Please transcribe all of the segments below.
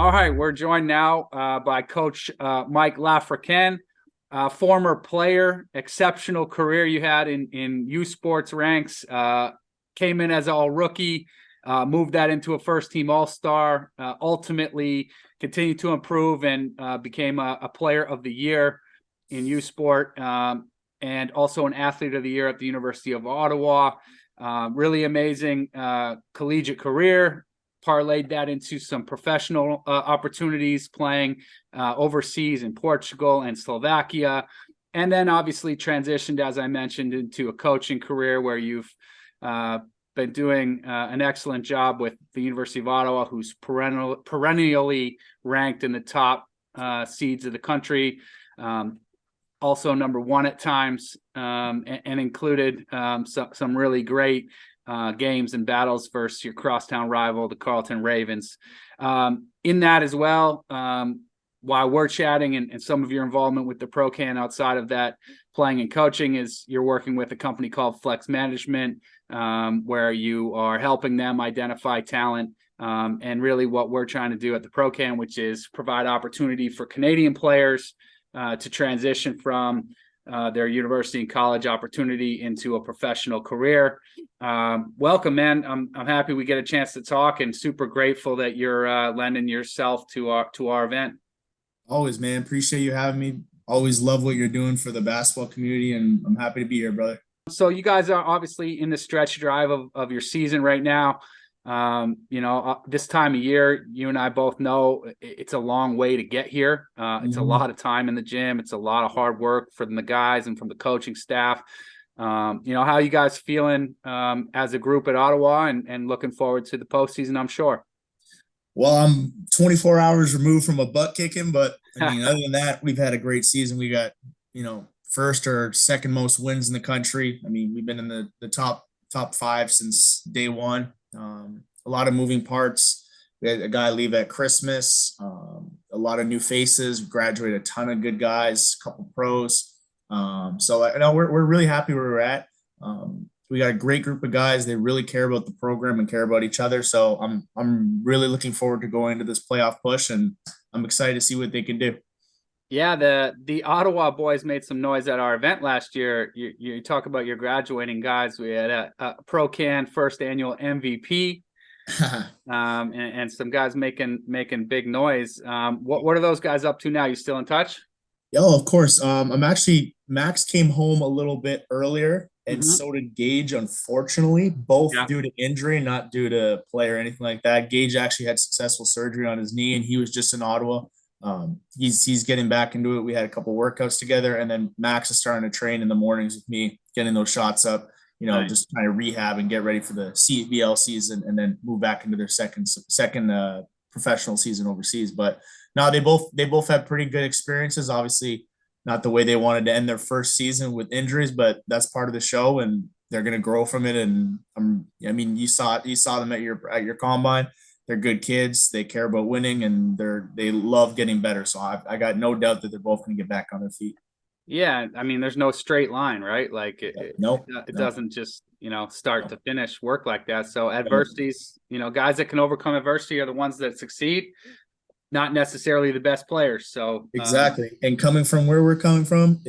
All right, we're joined now by Coach Mike Lafreniere, former player, exceptional career you had in Usports ranks. Came in as an all-rookie, moved that into a first-team All-Star, ultimately continued to improve and became a Player of the Year in Usport, and also an Athlete of the Year at the University of Ottawa. Really amazing collegiate career. Parlayed that into some professional opportunities playing overseas in Portugal and Slovakia. And then obviously transitioned, as I mentioned, into a coaching career where you've been doing an excellent job with the University of Ottawa, who's perennially ranked in the top seeds of the country. Also number one at times, and included some really great games and battles versus your crosstown rival, the Carleton Ravens. In that as well, while we're chatting and some of your involvement with the Pro Can outside of that playing and coaching is you're working with a company called Flex Management, where you are helping them identify talent. And really what we're trying to do at the Pro Can, which is provide opportunity for Canadian players to transition from their university and college opportunity into a professional career. Welcome, man. I'm happy we get a chance to talk, and super grateful that you're lending yourself to our event. Always, man. Appreciate you having me. Always love what you're doing for the basketball community, and I'm happy to be here, brother. So you guys are obviously in the stretch drive of your season right now. This time of year, you and I both know it's a long way to get here. It's a lot of time in the gym. It's a lot of hard work from the guys and from the coaching staff. How are you guys feeling as a group at Ottawa and looking forward to the postseason, I'm sure? Well, I'm 24 hours removed from a butt kicking, but I mean, other than that, we've had a great season. We got, first or second most wins in the country. I mean, we've been in the top five since day one. A lot of moving parts. We had a guy leave at Christmas, a lot of new faces, graduated a ton of good guys, a couple pros. So I know we're really happy where we're at. We got a great group of guys. They really care about the program and care about each other. So I'm really looking forward to going into this playoff push, and I'm excited to see what they can do. Yeah, the Ottawa boys made some noise at our event last year. You talk about your graduating guys. We had a Pro Can first annual MVP, and some guys making big noise. What are those guys up to now? You still in touch? Yeah, of course. Max came home a little bit earlier, and so did Gage, unfortunately, both due to injury, not due to play or anything like that. Gage actually had successful surgery on his knee, and he was just in Ottawa. He's getting back into it. We had a couple workouts together, and then Max is starting to train in the mornings with me, getting those shots up, nice. Just trying to rehab and get ready for the CBL season, and then move back into their second professional season overseas. But no, they both had pretty good experiences. Obviously, not the way they wanted to end their first season with injuries, but that's part of the show, and they're going to grow from it. And you saw them at your combine. They're good kids. They care about winning, and they love getting better. So I got no doubt that they're both going to get back on their feet. Yeah, I mean, there's no straight line, right? Like it doesn't just start to finish work like that. So adversities, guys that can overcome adversity are the ones that succeed. Not necessarily the best players. So exactly. And coming from where we're coming from,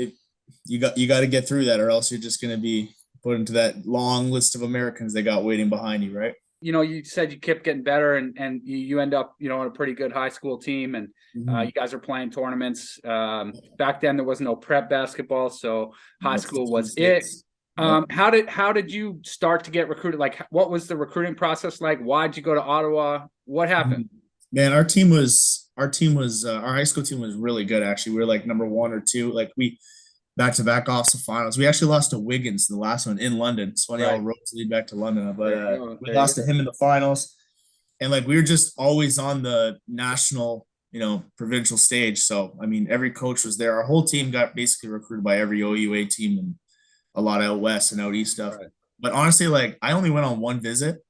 you got to get through that, or else you're just going to be put into that long list of Americans they got waiting behind you, right? You said you kept getting better, and you end up, on a pretty good high school team, and you guys are playing tournaments. Back then there was no prep basketball, so high school was it. How did you start to get recruited? Like, what was the recruiting process like? Why'd you go to Ottawa? What happened? Man, our high school team was really good. Actually, we were like number one or two. Like we back-to-back off the finals. We actually lost to Wiggins, the last one in London. It's funny how roads lead back to London, but we lost to him in the finals. And like we were just always on the national, provincial stage. So I mean, every coach was there. Our whole team got basically recruited by every OUA team and a lot out west and out east stuff. Right. But honestly, like I only went on one visit.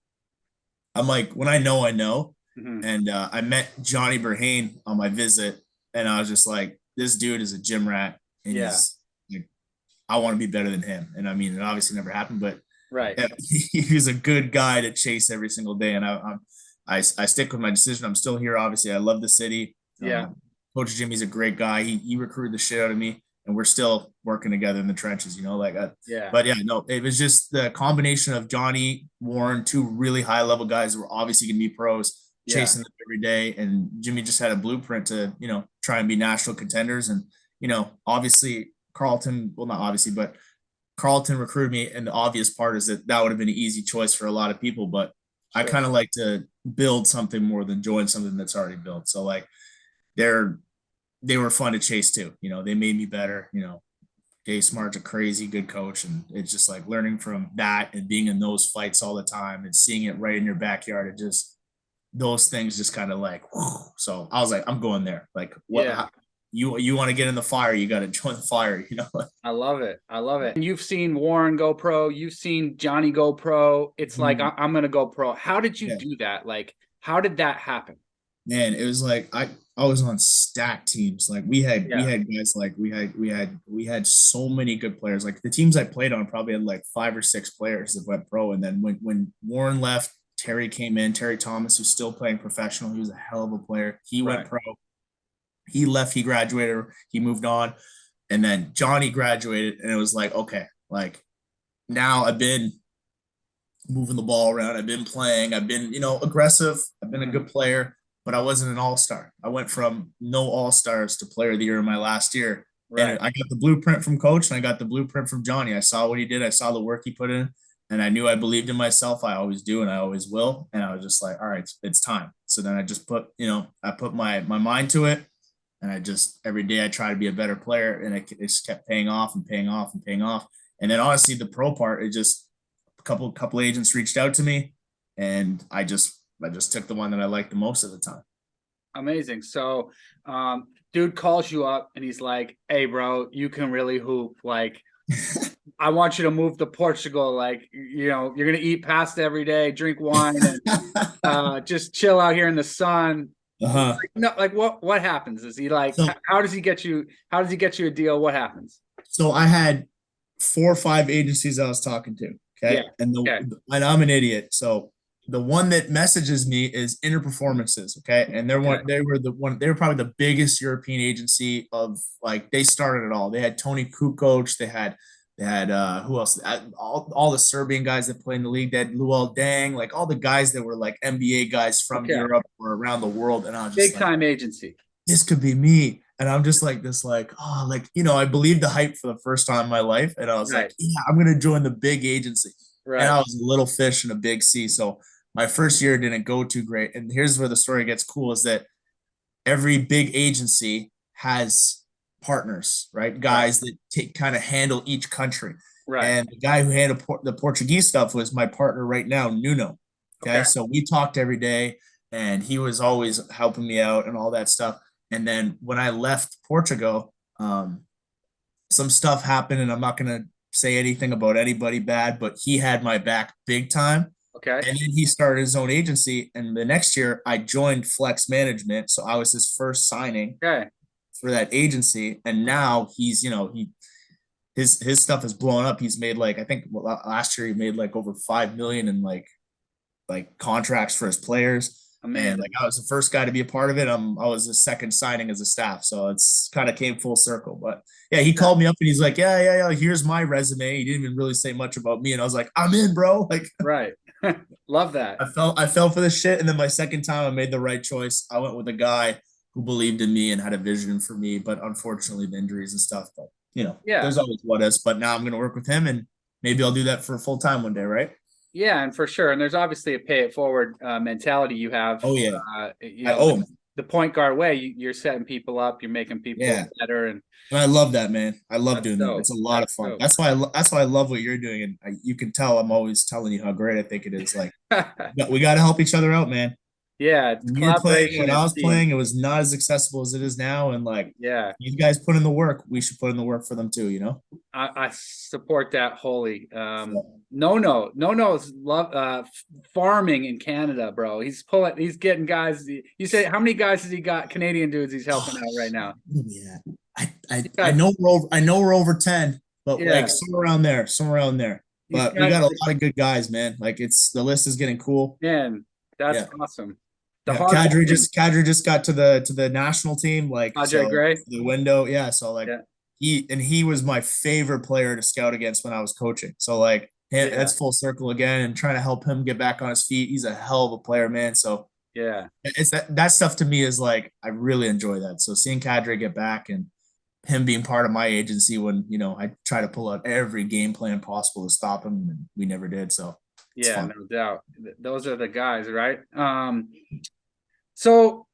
I'm like, when I know, I know. And I met Johnny Berhane on my visit, and I was just like, this dude is a gym rat, and I want to be better than him. And I mean, it obviously never happened, but right, he was a good guy to chase every single day. And I stick with my decision. I'm still here. Obviously, I love the city. Yeah. Coach Jimmy's a great guy. He recruited the shit out of me, and we're still working together in the trenches. Yeah. But yeah, no, it was just the combination of Johnny, Warren, two really high level guys who were obviously going to be pros, Yeah. chasing them every day, and Jimmy just had a blueprint to try and be national contenders. And obviously Carleton, well, not obviously, but Carleton recruited me, and the obvious part is that would have been an easy choice for a lot of people, but I kind of like to build something more than join something that's already built. So like they were fun to chase too. They made me better. Dave Smart's a crazy good coach, and it's just like learning from that and being in those fights all the time and seeing it right in your backyard. It just those things just kind of like whew. So I was like, I'm going there. Like what? Yeah. You want to get in the fire, you got to join the fire. I love it. I love it. And you've seen Warren go pro. You've seen Johnny go pro. It's like, I'm going to go pro. How did you do that? Like, how did that happen? Man, it was like I was on stacked teams. Like we had guys like we had so many good players. Like the teams I played on probably had like 5 or 6 players that went pro. And then when Warren left, Terry came in. Terry Thomas, who's still playing professional. He was a hell of a player. He went pro. He left, he graduated, he moved on. And then Johnny graduated, and it was like, okay, like now I've been moving the ball around. I've been playing. I've been, aggressive. I've been a good player, but I wasn't an all-star. I went from no all-stars to player of the year in my last year. Right. And I got the blueprint from coach, and I got the blueprint from Johnny. I saw what he did. I saw the work he put in, and I knew I believed in myself. I always do, and I always will. And I was just like, all right, it's time. So then I just put my mind to it. And I just, every day I try to be a better player, and it just kept paying off and paying off and paying off. And then honestly, the pro part, it just, a couple agents reached out to me, and I just took the one that I liked the most at the time. Amazing. So, dude calls you up and he's like, hey bro, you can really hoop. Like, I want you to move to Portugal. Like, you're going to eat pasta every day, drink wine, and just chill out here in the sun. No, like what happens? Is he like, how does he get you a deal? What happens? So I had 4 or 5 agencies I was talking to. Okay. Yeah. And I'm an idiot. So the one that messages me is Inner Performances. Okay. And they were probably the biggest European agency of, like, they started it all. They had Tony Kukoc. They had who else? All the Serbian guys that play in the league. They had Luol Deng, like all the guys that were like NBA guys from Europe or around the world. And I was just big time agency. This could be me. And I'm just like this, like, oh, like, I believed the hype for the first time in my life. And I was like, yeah, I'm going to join the big agency. Right. And I was a little fish in a big sea. So my first year didn't go too great. And here's where the story gets cool, is that every big agency has partners, right? Guys that kind of handle each country. Right. And the guy who handled the Portuguese stuff was my partner right now, Nuno. Okay. So we talked every day, and he was always helping me out and all that stuff. And then when I left Portugal, some stuff happened, and I'm not going to say anything about anybody bad, but he had my back big time. Okay. And then he started his own agency. And the next year I joined Flex Management. So I was his first signing for that agency. And now he's, his stuff has blown up. He's made like, I think last year he made like over 5 million in like contracts for his players. Amazing. And like I was the first guy to be a part of it. I was the second signing as a staff. So it's kind of came full circle. But yeah, he called me up and he's like, yeah, here's my resume. He didn't even really say much about me. And I was like, I'm in, bro. Like, right. Love that. I fell for this shit. And then my second time I made the right choice. I went with a guy who believed in me and had a vision for me, but unfortunately the injuries and stuff, but there's always what ifs, but now I'm going to work with him, and maybe I'll do that for full time one day. Right. Yeah. And for sure. And there's obviously a pay it forward mentality you have. Oh yeah. The point guard way, you're setting people up, you're making people better. And I love that, man. I love doing that. It's a lot of fun. Dope. That's why I love what you're doing. And you can tell I'm always telling you how great I think it is. Like we got to help each other out, man. Yeah. When I was playing, it was not as accessible as it is now. And like, you guys put in the work. We should put in the work for them too, I support that wholly. No's love farming in Canada, bro. He's getting guys. You say, how many guys has he got? Canadian dudes he's helping out right now. Yeah. I know we're over 10, but like somewhere around there. But we got a lot of good guys, man. Like the list is getting cool. Man, That's awesome. The Yeah, hard Kadri just got to the national team, like Padre so Gray. the window, yeah. So like Yeah. he was my favorite player to scout against when I was coaching. So like Yeah. that's full circle again, and trying to help him get back on his feet. He's a hell of a player, man. So Yeah. it's that stuff to me is like I really enjoy that. So seeing Kadri get back and him being part of my agency when I try to pull out every game plan possible to stop him, and we never did. So it's Yeah, fun. no doubt. Those are the guys, right? So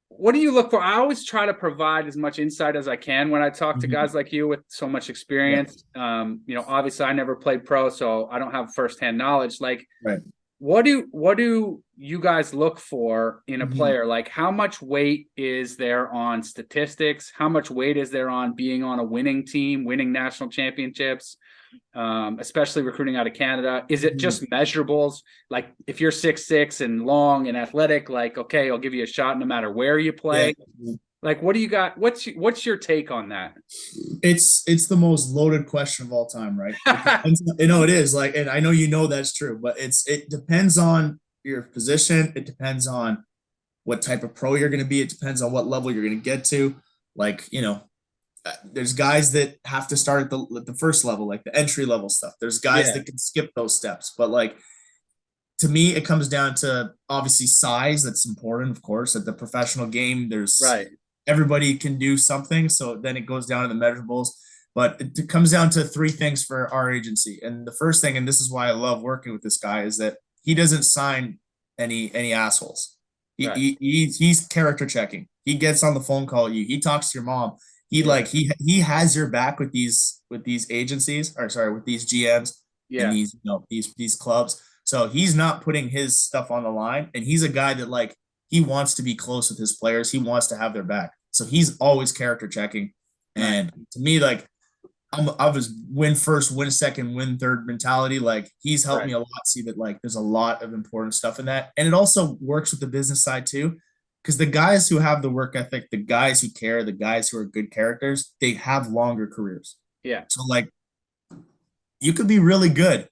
what do you look for? I always try to provide as much insight as I can when I talk to Mhm. guys like you with so much Yeah, experience. Obviously I never played pro, so I don't have firsthand knowledge. Like, right. what do you guys look for in a Mhm. player? Like, how much weight is there on statistics? How much weight is there on being on a winning team, winning national championships? Especially recruiting out of Canada? Is it Mhm. just measurables? Like, if you're 6'6" and long and athletic, like, okay, I'll give you a shot no matter where you Yeah. play. Like, what do you got? What's your take on that? It's the most loaded question of all time, right? It depends, it is like, and I know that's true, but it depends on your position. It depends on what type of pro you're going to be. It depends on what level you're going to get to. Like, there's guys that have to start at the first level, like the entry level stuff. There's guys Yeah, that can skip those steps, but like to me, it comes down to obviously size. That's important, of course. At the professional game, there's right. everybody can do something. So then it goes down to the measurables. But it comes down to three things for our agency. And the first thing, and this is why I love working with this guy, is that he doesn't sign any assholes. Right. He's character checking. He gets on the phone call you. He talks to your mom. Yeah. He has your back with these agencies, or sorry, with these GMs and Yeah. these clubs. So he's not putting his stuff on the line, and he's a guy that like he wants to be close with his players. He wants to have their back. So he's always character checking. Nice. And to me, like I was win first, win second, win third mentality. Like he's helped Right. me a lot see that like there's a lot of important stuff in that. And it also works with the business side too. Because the guys who have the work ethic, the guys who care, the guys who are good characters, they have longer careers. Yeah. So like you could be really good,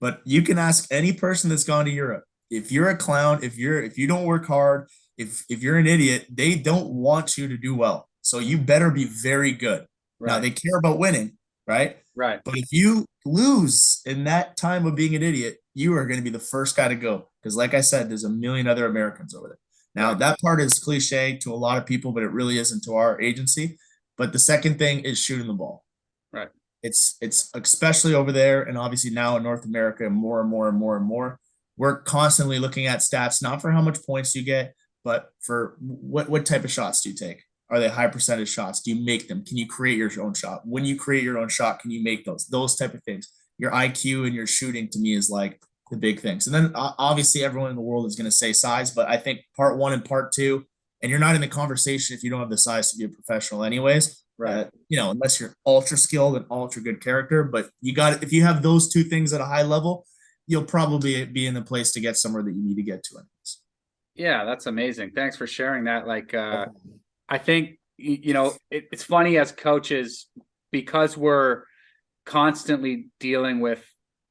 but you can ask any person that's gone to Europe. If you're a clown, if you don't work hard, if you're an idiot, they don't want you to do well. So you better be very good. Now Right. they care about winning, right? Right. But if you lose in that time of being an idiot, you are going to be the first guy to go. Because like I said, there's a million other Americans over there. Now Right. that part is cliche to a lot of people, but it really isn't to our agency. But the second thing is shooting the ball. Right. It's especially over there, and obviously now in North America, more and more and more and more. We're constantly looking at stats, not for how much points you get, but for what type of shots do you take? Are they high percentage shots? Do you make them? Can you create your own shot? When you create your own shot, can you make those type of things? Your IQ and your shooting to me is like the big things. And then obviously everyone in the world is going to say size, but I think part one and part two, and you're not in the conversation if you don't have the size to be a professional anyways. Right. Unless you're ultra skilled and ultra good character, but you got it. If you have those two things at a high level, you'll probably be in the place to get somewhere that you need to get to. Anyways. Yeah, that's amazing. Thanks for sharing that. Like, I think it's funny as coaches, because we're constantly dealing with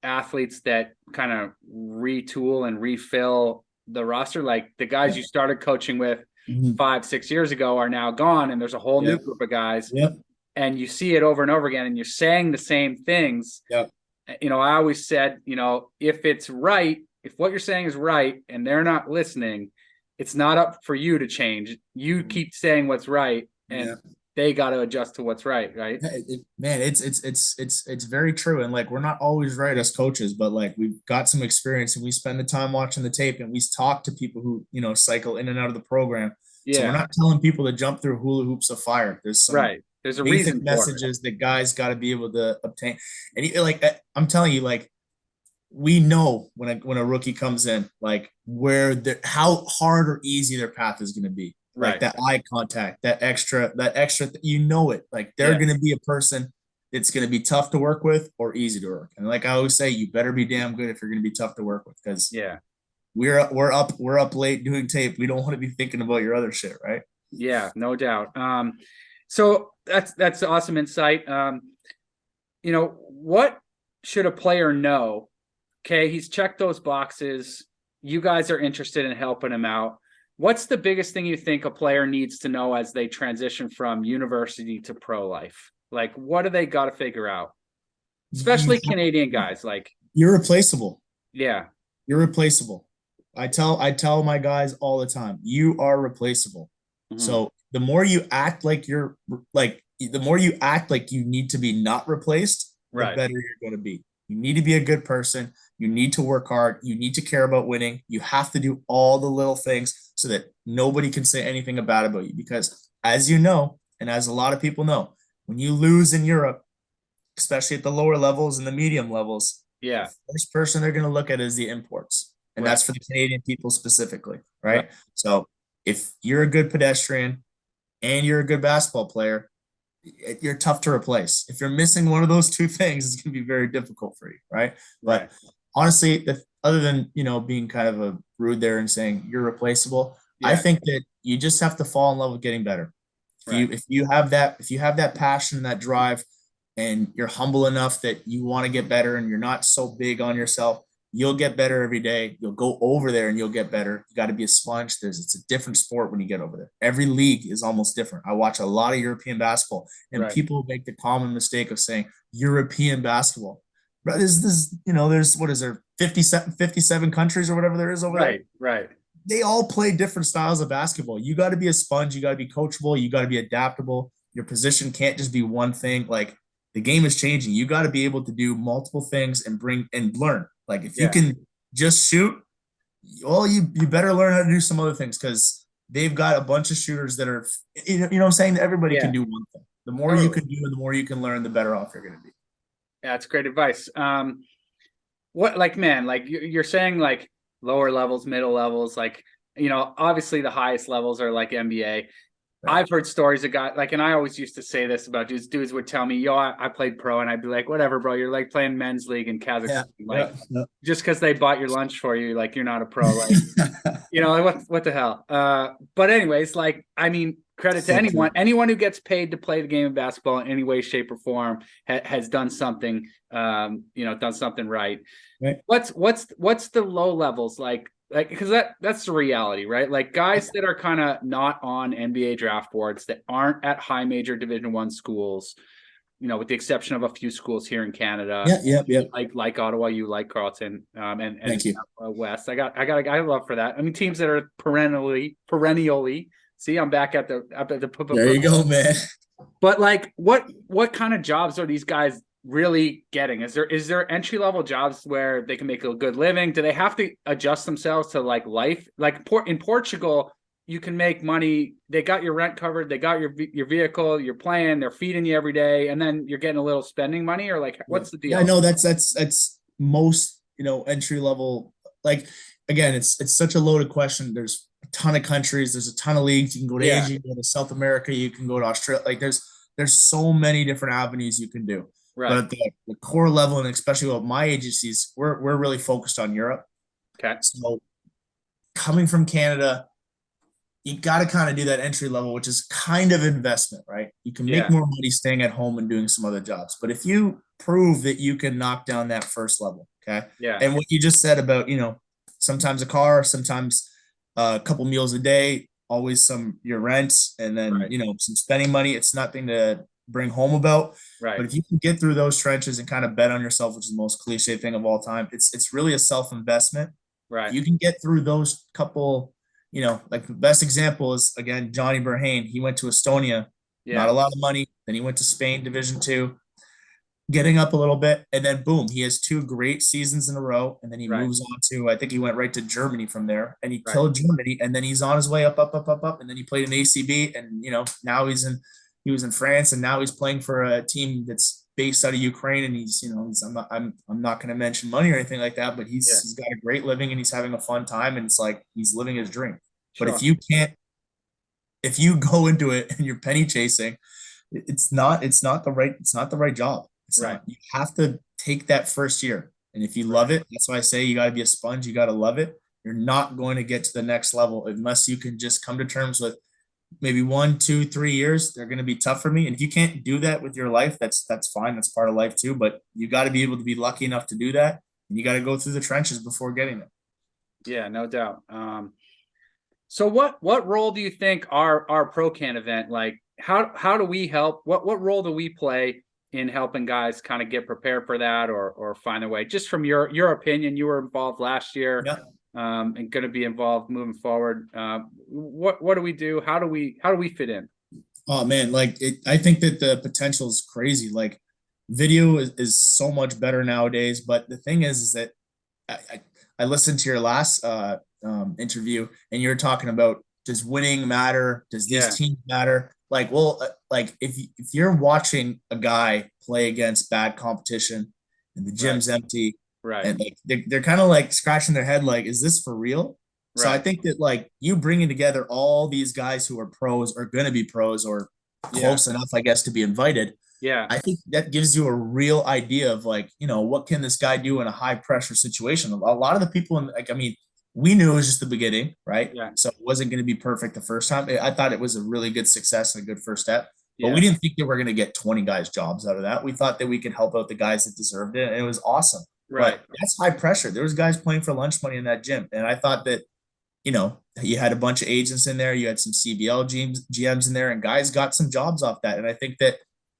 athletes that kind of retool and refill the roster. Like, the guys Yeah. you started coaching with Mhm. 5-6 years ago are now gone, and there's a whole Yeah. new group of guys, Yeah. and you see it over and over again, and you're saying the same things. Yeah. I always said, if it's right, if what you're saying is right and they're not listening, it's not up for you to change. You keep saying what's right, and Yeah. they got to adjust to what's right. Right. Man, it's very true. And like we're not always right as coaches, but like we've got some experience and we spend the time watching the tape and we talk to people who, cycle in and out of the program. So we're Yeah. not telling people to jump through hula hoops of fire. There's some Right. There's a basic reason for it. messages that guys got to be able to obtain. And like I'm telling you, like we know when a rookie comes in, like how hard or easy their path is going to be. Like Right. that eye contact, that extra, it. Like they're Yeah. going to be a person that's going to be tough to work with or easy to work. And like I always say, you better be damn good if you're going to be tough to work with, because Yeah. we're up late doing tape. We don't want to be thinking about your other shit, right? Yeah, no doubt. So that's awesome insight. What should a player know? Okay, he's checked those boxes. you guys are interested in helping him out. What's the biggest thing you think a player needs to know as they transition from university to pro life? Like, what do they got to figure out? Especially Canadian guys. Like, you're replaceable. Yeah. You're replaceable. I tell my guys all the time, you are replaceable. Mm-hmm. So the more you act like you're like, the more you act like you need to be not replaced, the better you're going to be. You need to be a good person. You need to work hard. You need to care about winning. You have to do all the little things so that nobody can say anything bad about you. Because as you know, and as a lot of people know, when you lose in Europe, especially at the lower levels and the medium levels, the first person they're going to look at is the imports. And that's for the Canadian people specifically, right? So if you're a good pedestrian and you're a good basketball player, you're tough to replace. If you're missing one of those two things, it's going to be very difficult for you, right? But honestly, other than, being kind of a rude there and saying you're replaceable, I think that you just have to fall in love with getting better. If you have that passion, that drive, and you're humble enough that you want to get better and you're not so big on yourself, you'll get better every day. You'll go over there and you'll get better. You got to be a sponge. It's a different sport when you get over there. Every league is almost different. I watch a lot of European basketball, and people make the common mistake of saying European basketball. But there's what is there, 57 countries or whatever there is over there. Right. They all play different styles of basketball. You got to be a sponge. You got to be coachable. You got to be adaptable. Your position can't just be one thing. Like, the game is changing. You got to be able to do multiple things and learn. Like, if you can just shoot, well, you better learn how to do some other things, because they've got a bunch of shooters that are, what I'm saying, that everybody can do one thing. The more you can do and the more you can learn, the better off you're going to be. Yeah, that's great advice. You're saying like lower levels, middle levels, like, obviously the highest levels are like NBA. I've heard stories of guys and I always used to say this about dudes would tell me, I played pro, and I'd be like, whatever, bro, you're like playing men's league in Kazakhstan. Just because they bought your lunch for you, like, you're not a pro, like, what the hell? But anyways, credit to anyone who gets paid to play the game of basketball in any way, shape, or form has done something, done something right. What's the low levels like, because that's the reality, right? Like, guys that are kind of not on NBA draft boards, that aren't at high major Division I schools, with the exception of a few schools here in Canada. Like Ottawa, you like Carleton, and Thank you. West. I got love for that. I mean, teams that are perennially. See, I'm back at the. There you go, man. But like, what kind of jobs are these guys really getting? Is there entry level jobs where they can make a good living? Do they have to adjust themselves to like life? Like in Portugal, you can make money. They got your rent covered. They got your vehicle. You're playing. They're feeding you every day, and then you're getting a little spending money. Or like, what's the deal? Yeah, no, that's most entry level. Like, again, it's such a loaded question. There's a ton of countries. There's a ton of leagues. You can go to Asia. You can go to South America. You can go to Australia. Like, there's so many different avenues you can do. But at the core level, and especially with my agencies, we're really focused on Europe. Okay. So coming from Canada, you got to kind of do that entry level, which is kind of investment, right? You can make more money staying at home and doing some other jobs. But if you prove that you can knock down that first level, okay? Yeah. And what you just said about, sometimes a car, sometimes a couple meals a day, always your rent, and then, some spending money. It's nothing to bring home about. But if you can get through those trenches and kind of bet on yourself, which is the most cliche thing of all time, it's really a self-investment. You can get through those couple, like the best example is, again, Johnny Burhane. He went to Estonia, not a lot of money. Then he went to Spain, Division II, getting up a little bit, and then boom, he has 2 great seasons in a row. And then he moves on to, I think he went right to Germany from there, and he killed Germany. And then he's on his way up. And then he played in ACB, and now he was in France, and now he's playing for a team that's based out of Ukraine. And I'm not going to mention money or anything like that, but he's got a great living and he's having a fun time, and it's like he's living his dream. Sure. But if you go into it and you're penny chasing, it's not the right job. It's not. You have to take that first year, and if you love it, that's why I say you got to be a sponge. You got to love it. You're not going to get to the next level unless you can just come to terms with, maybe 1, 2, 3 years, they're going to be tough for me. And if you can't do that with your life, that's fine. That's part of life too. But you got to be able to be lucky enough to do that. And you got to go through the trenches before getting there. Yeah, no doubt. So what role do you think our Pro Can event, like how do we help? What role do we play in helping guys kind of get prepared for that or find their way? Just from your opinion, you were involved last year, Yeah. and going to be involved moving forward. What do we do? How do we fit in? Oh man, like I think that the potential is crazy. Like video is so much better nowadays. But the thing is that I, I, I listened to your last interview, and you're talking about, does winning matter? Does these Yeah, teams matter? Like, well, like if you're watching a guy play against bad competition and the right, gym's empty, right, and like they're kind of like scratching their head, like, is this for real? So I right. think that like you bringing together all these guys who are pros or going to be pros or Yeah, close enough, I guess, to be invited, yeah, I think that gives you a real idea of like, what can this guy do in a high pressure situation? A lot of the people in, like, I mean, we knew it was just the beginning, right? yeah, So it wasn't going to be perfect the first time. I thought it was a really good success and a good first step, but we yeah. didn't think that we're going to get 20 guys jobs out of that. We thought that we could help out the guys that deserved it, and it was awesome. Right. But that's high pressure. There was guys playing for lunch money in that gym, and I thought that you had a bunch of agents in there, you had some CBL GMs in there, and guys got some jobs off that. And I think that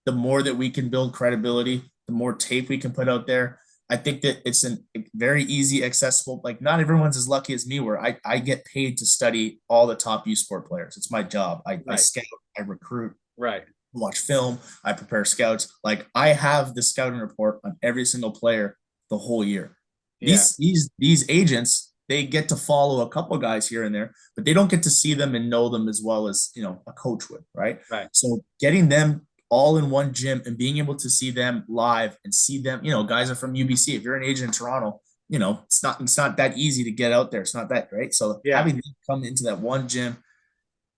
the more that we can build credibility, the more tape we can put out there. I think that it's a very easy, accessible. Like, not everyone's as lucky as me, where I get paid to study all the top U Sport players. It's my job. I Right. scout, I recruit, Right. watch film, I prepare scouts. Like, I have the scouting report on every single player the whole year. Yeah. These agents, they get to follow a couple guys here and there, but they don't get to see them and know them as well as a coach would, right? Right. So getting them all in one gym and being able to see them live and see them, guys are from UBC. If you're an agent in Toronto, it's not that easy to get out there. It's not that great. So Yeah. having them come into that one gym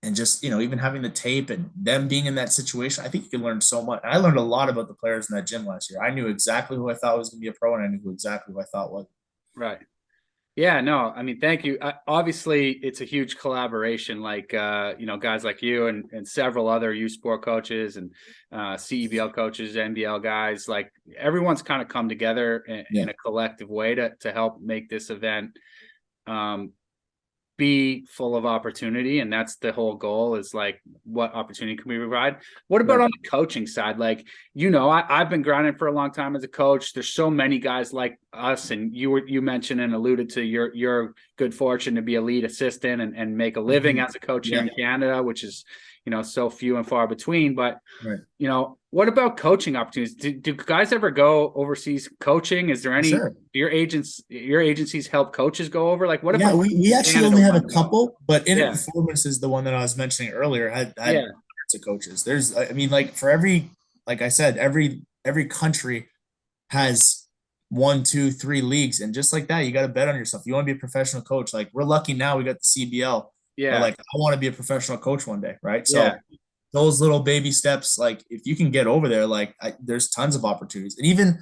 and just even having the tape and them being in that situation, I think you can learn so much. I learned a lot about the players in that gym last year. I knew exactly who I thought was going to be a pro, and I knew exactly who I thought was. Right. Yeah, no, I mean, thank you. Obviously, it's a huge collaboration, like, guys like you and several other U Sport coaches and CEBL coaches, NBL guys, like everyone's kind of come together in Yeah, a collective way to help make this event um, be full of opportunity. And that's the whole goal, is like, what opportunity can we provide? What about right. on the coaching side? Like, I've been grinding for a long time as a coach. There's so many guys like us, and you mentioned and alluded to your good fortune to be a lead assistant and make a living as a coach here Yeah, in Canada, which is, so few and far between. But right. what about coaching opportunities? Do guys ever go overseas coaching? Is there For any, sure. your agencies help coaches go over? Like, what Yeah, about we actually Canada only have a wise? couple, but Inner Yeah, Performance is the one that I was mentioning earlier. Had yeah, hundreds of coaches. I mean, like, for every, like I said, every country has one, two, three leagues, and just like that, you got to bet on yourself. You want to be a professional coach. Like, we're lucky now, we got the CBL, but yeah, like, I want to be a professional coach one day, right? yeah, So those little baby steps, like, if you can get over there, like, there's tons of opportunities. And even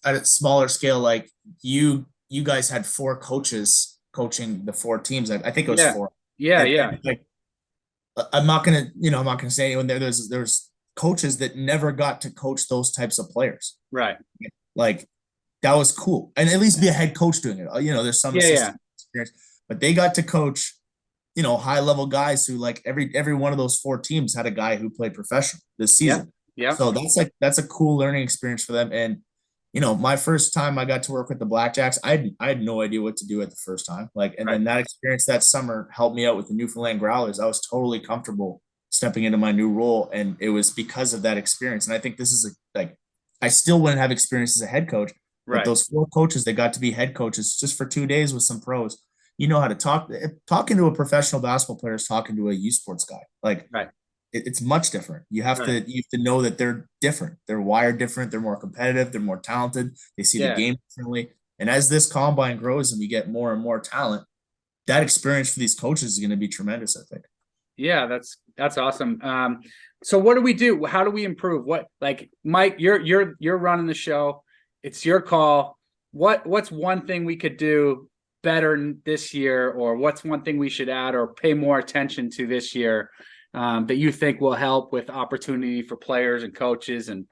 at a smaller scale, like, you guys had four coaches coaching the four teams. I think it was yeah, four. yeah, And yeah, like, I'm not gonna say anyone there. There's coaches that never got to coach those types of players. right. Like, that was cool, and at least be a head coach doing it. There's some Yeah, yeah, assistant experience, but they got to coach high level guys who, like, every one of those four teams had a guy who played professional this yeah, season. yeah, So that's a cool learning experience for them. And my first time I got to work with the Blackjacks, I had no idea what to do at the first time. Like, and right. then that experience that summer helped me out with the Newfoundland Growlers. I was totally comfortable stepping into my new role, and it was because of that experience. And I think this is like, I still wouldn't have experience as a head coach, but Right, those four coaches that got to be head coaches just for 2 days with some pros, how to talk. Talking to a professional basketball player is talking to a U Sports guy. Like, right, it's much different. You have right. to know that they're different. They're wired different. They're more competitive. They're more talented. They see the Yeah, game differently. And as this combine grows and we get more and more talent, that experience for these coaches is going to be tremendous, I think. yeah. That's awesome. So what do we do? How do we improve? What, like, Mike, you're running the show. It's your call. What's one thing we could do better this year, or what's one thing we should add or pay more attention to this year, that you think will help with opportunity for players and coaches and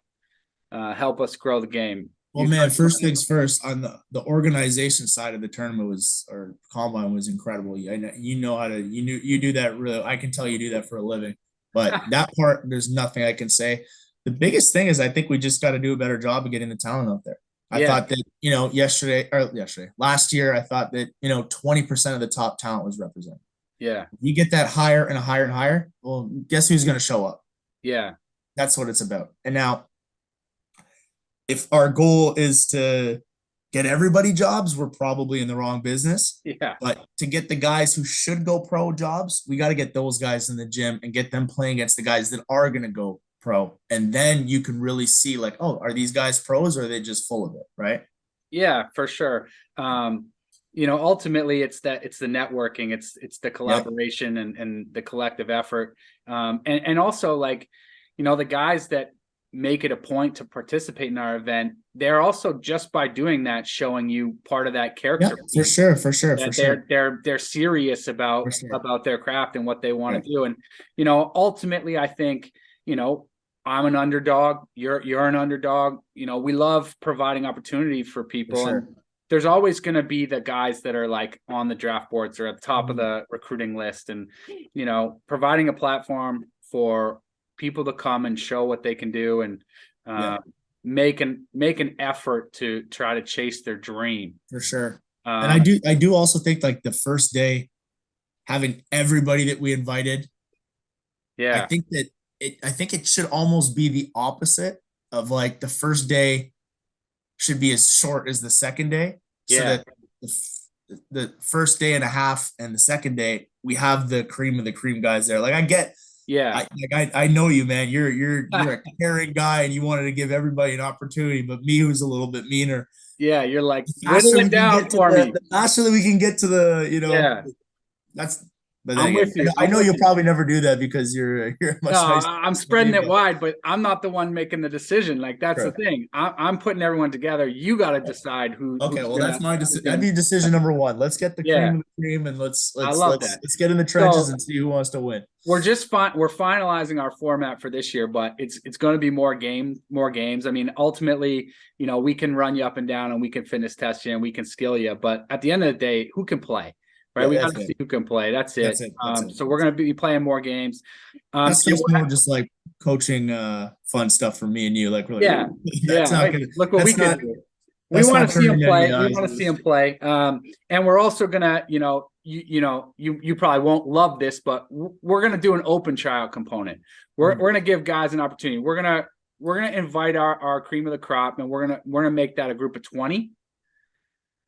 help us grow the game? Well, man, first things first, on the organization side of the tournament or combine was incredible. I know, you know how to, you do that really. I can tell you do that for a living, but that part, there's nothing I can say. The biggest thing is I think we just got to do a better job of getting the talent out there. I Yeah, thought that, last year, I thought that, 20% of the top talent was represented. yeah, You get that higher and higher and higher. Well, guess who's going to show up? yeah, That's what it's about. And now, if our goal is to get everybody jobs, we're probably in the wrong business. yeah, But to get the guys who should go pro jobs, we got to get those guys in the gym and get them playing against the guys that are going to go pro. And then you can really see, like, oh, are these guys pros or are they just full of it? Right. yeah, for sure. Ultimately it's the networking, it's the collaboration and the collective effort. And also, like, the guys that make it a point to participate in our event, they're also, just by doing that, showing you part of that character. Yeah, for sure. They're serious about their craft and what they want to do. And, ultimately, I think, I'm an underdog. You're an underdog. We love providing opportunity for people. And there's always going to be the guys that are like on the draft boards or at the top of the recruiting list. And, providing a platform for people to come and show what they can do and make an effort to try to chase their dream. For sure. And I do also think, like, the first day, having everybody that we invited. Yeah. I think it should almost be the opposite of, like, the first day should be as short as the second day. So that the first day and a half and the second day, we have the cream of the cream guys there. Like, I get, I know you, man. You're a caring guy and you wanted to give everybody an opportunity, but me, who's a little bit meaner. Yeah, you're like, whittle it down for me. The faster that we can get to the, that's. But I'm with you. I know you'll probably never do that because you're much nicer. I'm spreading it wide, but I'm not the one making the decision. Like, that's the thing. I'm putting everyone together. You got to decide who. Okay, well, that's my decision. That'd be decision number one. Let's get the cream of the cream, and let's get in the trenches and see who wants to win. We're finalizing our format for this year, but it's going to be more games. I mean, ultimately, we can run you up and down, and we can fitness test you, and we can skill you. But at the end of the day, who can play? Right, we got to see who can play. That's it. So we're going to be playing more games. That's more just like coaching, fun stuff for me and you. Like, really, look what we can do. We want to see him play. We want to see him play. And we're also gonna, you probably won't love this, but we're gonna do an open tryout component. We're gonna give guys an opportunity. We're gonna invite our cream of the crop, and we're gonna make that a group of 20.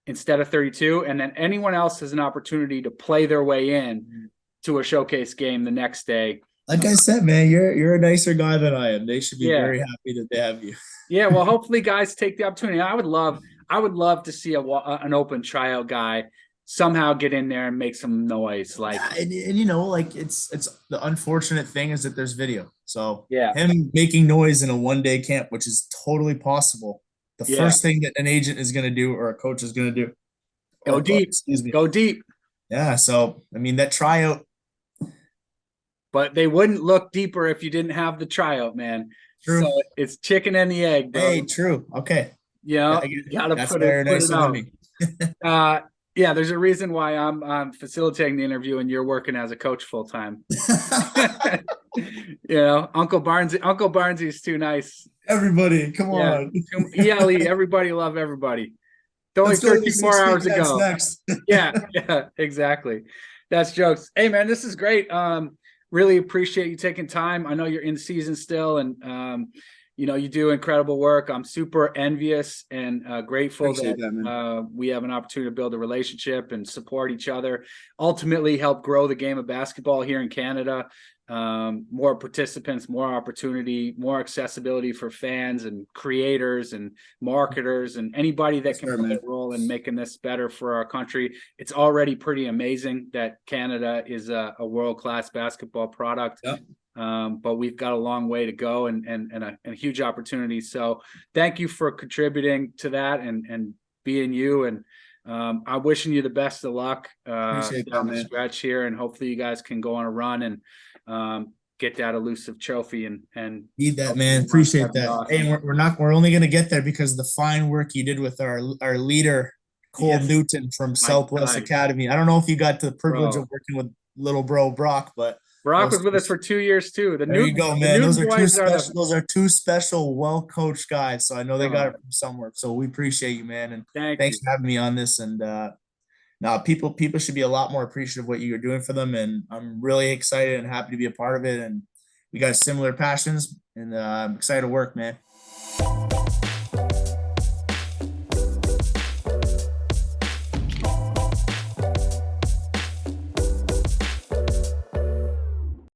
Instead of 32, and then anyone else has an opportunity to play their way in to a showcase game the next day. Like I said, man, you're a nicer guy than I am. They should be very happy that they have you. Yeah, well, hopefully guys take the opportunity. I would love to see an open tryout guy somehow get in there and make some noise. Like, and like, it's the unfortunate thing is that there's video. So yeah, him making noise in a one-day camp, which is totally possible. The first thing that an agent is going to do or a coach is going to do. Go deep. Go deep. Yeah. So, I mean, that tryout. But they wouldn't look deeper if you didn't have the tryout, man. True. So it's chicken and the egg, bro. Hey, true. Okay. You gotta put it out. Yeah, there's a reason why I'm facilitating the interview and you're working as a coach full time. Uncle Barnesy is too nice. Everybody, come on. ELE, everybody love everybody. Only 13 more hours ago. Yeah, exactly. That's jokes. Hey, man, this is great. Really appreciate you taking time. I know you're in season still, and you do incredible work. I'm super envious and grateful that we have an opportunity to build a relationship and support each other. Ultimately, help grow the game of basketball here in Canada. More participants, more opportunity, more accessibility for fans and creators and marketers and anybody that can play a role in making this better for our country. It's already pretty amazing that Canada is a world-class basketball product. Yep. But we've got a long way to go and a huge opportunity. So thank you for contributing to that and being you. And I'm wishing you the best of luck down the stretch here. And hopefully you guys can go on a run and get that elusive trophy and Need that, man. Appreciate that'd be that. awesome. Hey, we're only gonna get there because of the fine work you did with our leader, Cole Yes. Newton from My Southwest guy. Academy. I don't know if you got the privilege Bro. of working with little bro Brock, but Brock was with us for 2 years too. there you go, man. Newton Those are boys are those are two special, well-coached guys. So I know they got uh, it from somewhere. So we appreciate you, man. And thank thanks you. for having me on this. And now people should be a lot more appreciative of what you're doing for them. And I'm really excited and happy to be a part of it. And we got similar passions, and I'm excited to work, man.